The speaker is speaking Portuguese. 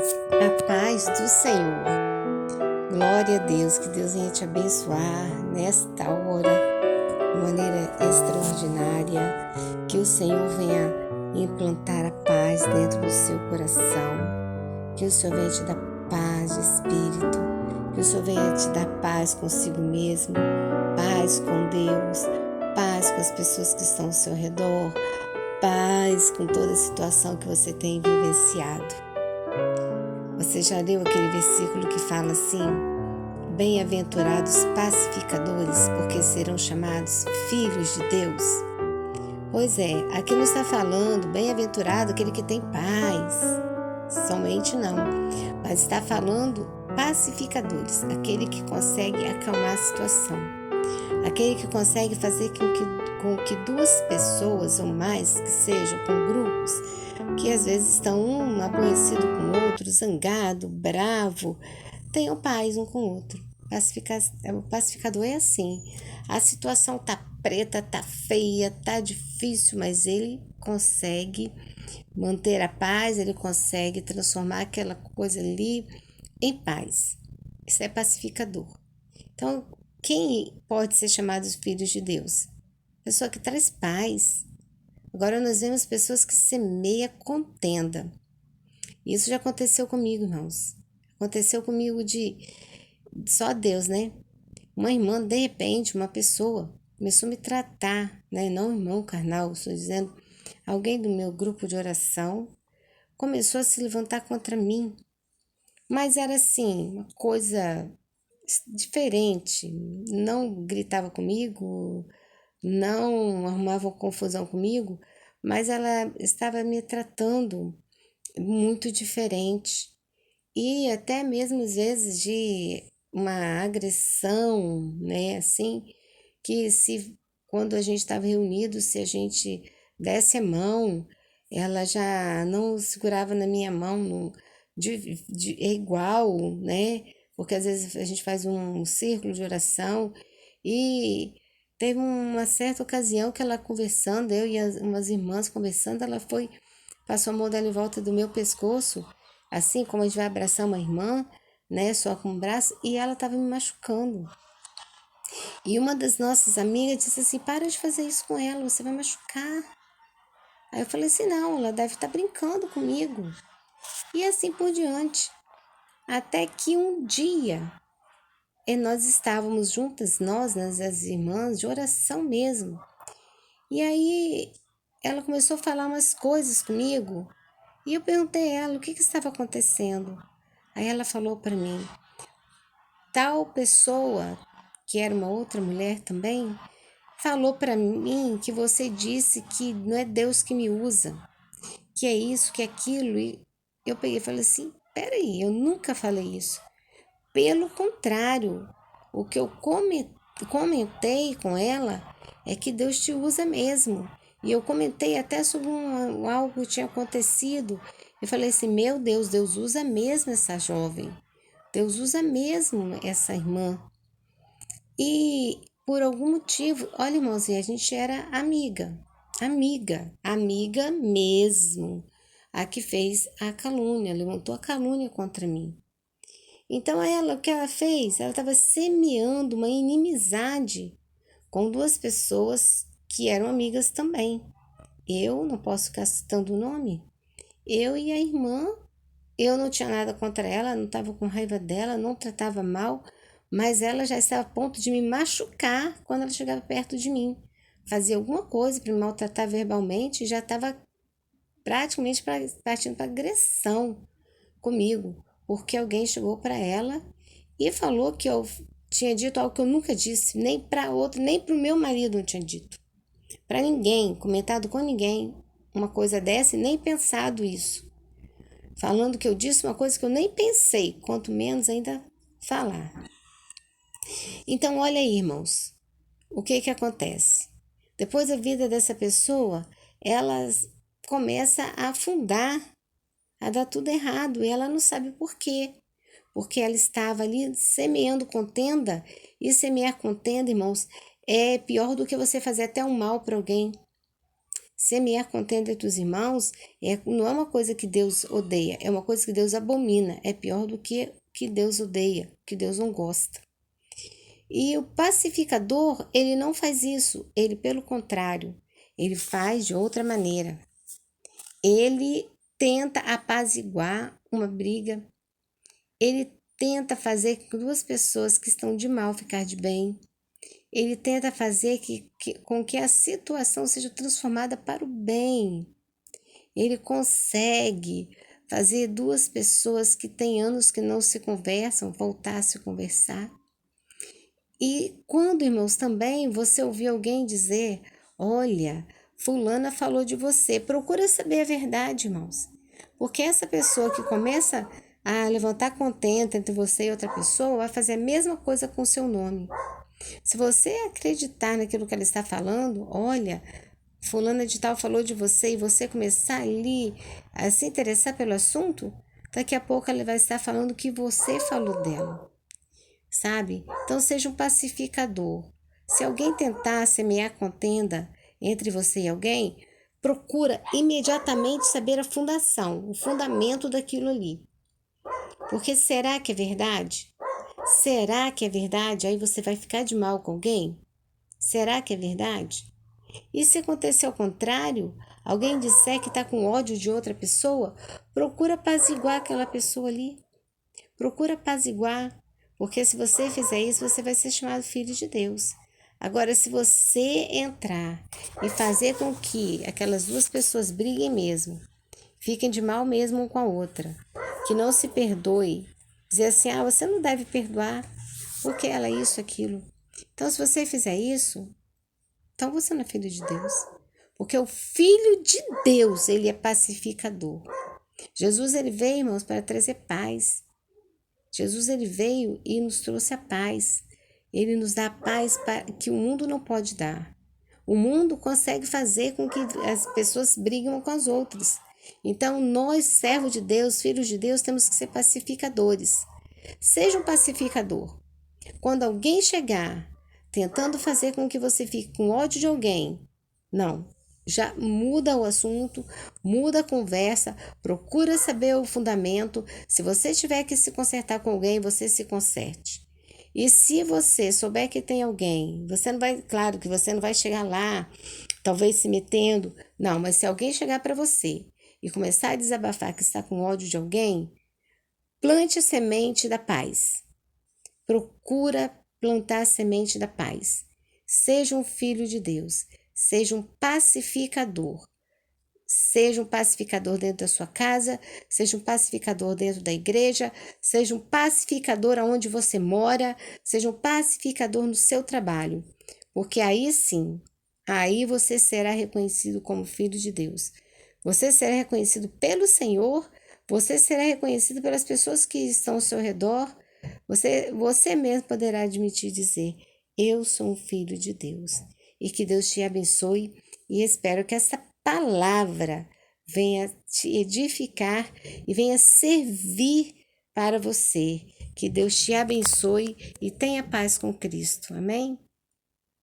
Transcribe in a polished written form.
A paz do Senhor. Glória a Deus, que Deus venha te abençoar nesta hora de maneira extraordinária, que o Senhor venha implantar a paz dentro do seu coração, que o Senhor venha te dar paz de espírito, que o Senhor venha te dar paz consigo mesmo, paz com Deus, paz com as pessoas que estão ao seu redor, paz com toda a situação que você tem vivenciado. Você já leu aquele versículo que fala assim: bem-aventurados pacificadores, porque serão chamados filhos de Deus? Pois é, aqui não está falando bem-aventurado aquele que tem paz, somente não, mas está falando pacificadores, aquele que consegue acalmar a situação, aquele que consegue fazer com que duas pessoas ou mais que sejam com grupos, que às vezes estão um aborrecido com o outro, zangado, bravo, tenham paz um com o outro. O pacificador é assim. A situação tá preta, tá feia, tá difícil, mas ele consegue manter a paz, ele consegue transformar aquela coisa ali em paz. Isso é pacificador. Então, quem pode ser chamado de filhos de Deus? Pessoa que traz paz. Agora nós vemos pessoas que semeiam contenda. Isso já aconteceu comigo, irmãos. Aconteceu comigo de só Deus, né? Uma irmã, de repente, uma pessoa começou a me tratar, né? Não irmão carnal, estou dizendo, alguém do meu grupo de oração começou a se levantar contra mim. Mas era assim, uma coisa diferente. Não gritava comigo, não arrumava confusão comigo, mas ela estava me tratando muito diferente e até mesmo às vezes de uma agressão, né, assim, que se quando a gente estava reunido, se a gente desse a mão, ela já não segurava na minha mão, é igual, né, porque às vezes a gente faz um círculo de oração e teve uma certa ocasião que ela conversando, eu e umas irmãs conversando, ela passou a mão dela em volta do meu pescoço, assim como a gente vai abraçar uma irmã, né, só com o braço, e ela estava me machucando. E uma das nossas amigas disse assim: para de fazer isso com ela, você vai machucar. Aí eu falei assim: não, ela deve estar brincando comigo. E assim por diante. Até que um dia nós estávamos juntas, nós, as irmãs, de oração mesmo. E aí ela começou a falar umas coisas comigo. E eu perguntei a ela o que estava acontecendo. Aí ela falou para mim: tal pessoa, que era uma outra mulher também, falou para mim que você disse que não é Deus que me usa, que é isso, que é aquilo. E eu peguei e falei assim: peraí, eu nunca falei isso. Pelo contrário, o que eu comentei com ela é que Deus te usa mesmo. E eu comentei até sobre algo que tinha acontecido. Eu falei assim: meu Deus, Deus usa mesmo essa jovem. Deus usa mesmo essa irmã. E por algum motivo, olha, irmãozinha, a gente era amiga mesmo. A que fez a calúnia, levantou a calúnia contra mim. Então o que ela fez? Ela estava semeando uma inimizade com duas pessoas que eram amigas também. Eu não posso ficar citando o nome. Eu e a irmã, eu não tinha nada contra ela, não estava com raiva dela, não tratava mal, mas ela já estava a ponto de me machucar quando ela chegava perto de mim. Fazia alguma coisa para me maltratar verbalmente e já estava praticamente partindo para agressão comigo, porque alguém chegou para ela e falou que eu tinha dito algo que eu nunca disse, nem para outro, nem para o meu marido não tinha dito. Para ninguém, comentado com ninguém, uma coisa dessa e nem pensado isso. Falando que eu disse uma coisa que eu nem pensei, quanto menos ainda falar. Então, olha aí, irmãos, o que acontece? Depois a vida dessa pessoa, ela começa a afundar, a dar tudo errado, e ela não sabe por quê. Porque ela estava ali semeando contenda, e semear contenda, irmãos, é pior do que você fazer até um mal para alguém. Semear contenda entre os irmãos não é uma coisa que Deus odeia, é uma coisa que Deus abomina. É pior do que Deus odeia, que Deus não gosta. E o pacificador, ele não faz isso. Ele, pelo contrário, ele faz de outra maneira. Ele tenta apaziguar uma briga. Ele tenta fazer com que duas pessoas que estão de mal ficar de bem. Ele tenta fazer com que a situação seja transformada para o bem. Ele consegue fazer duas pessoas que têm anos que não se conversam voltar a se conversar. E quando, irmãos, também você ouvir alguém dizer, olha, fulana falou de você, procura saber a verdade, irmãos. Porque essa pessoa que começa a levantar contenda entre você e outra pessoa vai fazer a mesma coisa com o seu nome. Se você acreditar naquilo que ela está falando, olha, fulana de tal falou de você e você começar ali a se interessar pelo assunto, daqui a pouco ela vai estar falando que você falou dela. Sabe? Então seja um pacificador. Se alguém tentar semear contenda entre você e alguém, procura imediatamente saber a fundação, o fundamento daquilo ali. Porque será que é verdade? Será que é verdade? Aí você vai ficar de mal com alguém? Será que é verdade? E se acontecer ao contrário, alguém disser que está com ódio de outra pessoa, procura apaziguar aquela pessoa ali. Procura apaziguar. Porque se você fizer isso, você vai ser chamado filho de Deus. Agora, se você entrar e fazer com que aquelas duas pessoas briguem mesmo, fiquem de mal mesmo um com a outra, que não se perdoe, dizer assim, você não deve perdoar, porque ela é isso, aquilo. Então, se você fizer isso, então você não é filho de Deus. Porque o filho de Deus, ele é pacificador. Jesus, ele veio, irmãos, para trazer paz. Jesus, ele veio e nos trouxe a paz. Ele nos dá a paz que o mundo não pode dar. O mundo consegue fazer com que as pessoas briguem com as outras. Então, nós, servos de Deus, filhos de Deus, temos que ser pacificadores. Seja um pacificador. Quando alguém chegar tentando fazer com que você fique com ódio de alguém, não. Já muda o assunto, muda a conversa, procura saber o fundamento. Se você tiver que se consertar com alguém, você se conserte. E se você souber que tem alguém, você não vai, claro que você não vai chegar lá, talvez se metendo, não, mas se alguém chegar para você e começar a desabafar que está com ódio de alguém, plante a semente da paz. Procura plantar a semente da paz. Seja um filho de Deus. Seja um pacificador. Seja um pacificador dentro da sua casa, seja um pacificador dentro da igreja, seja um pacificador aonde você mora, seja um pacificador no seu trabalho. Porque aí sim, aí você será reconhecido como filho de Deus. Você será reconhecido pelo Senhor, você será reconhecido pelas pessoas que estão ao seu redor. Você mesmo poderá admitir e dizer, eu sou um filho de Deus. E que Deus te abençoe e espero que essa palavra venha te edificar e venha servir para você. Que Deus te abençoe e tenha paz com Cristo. Amém?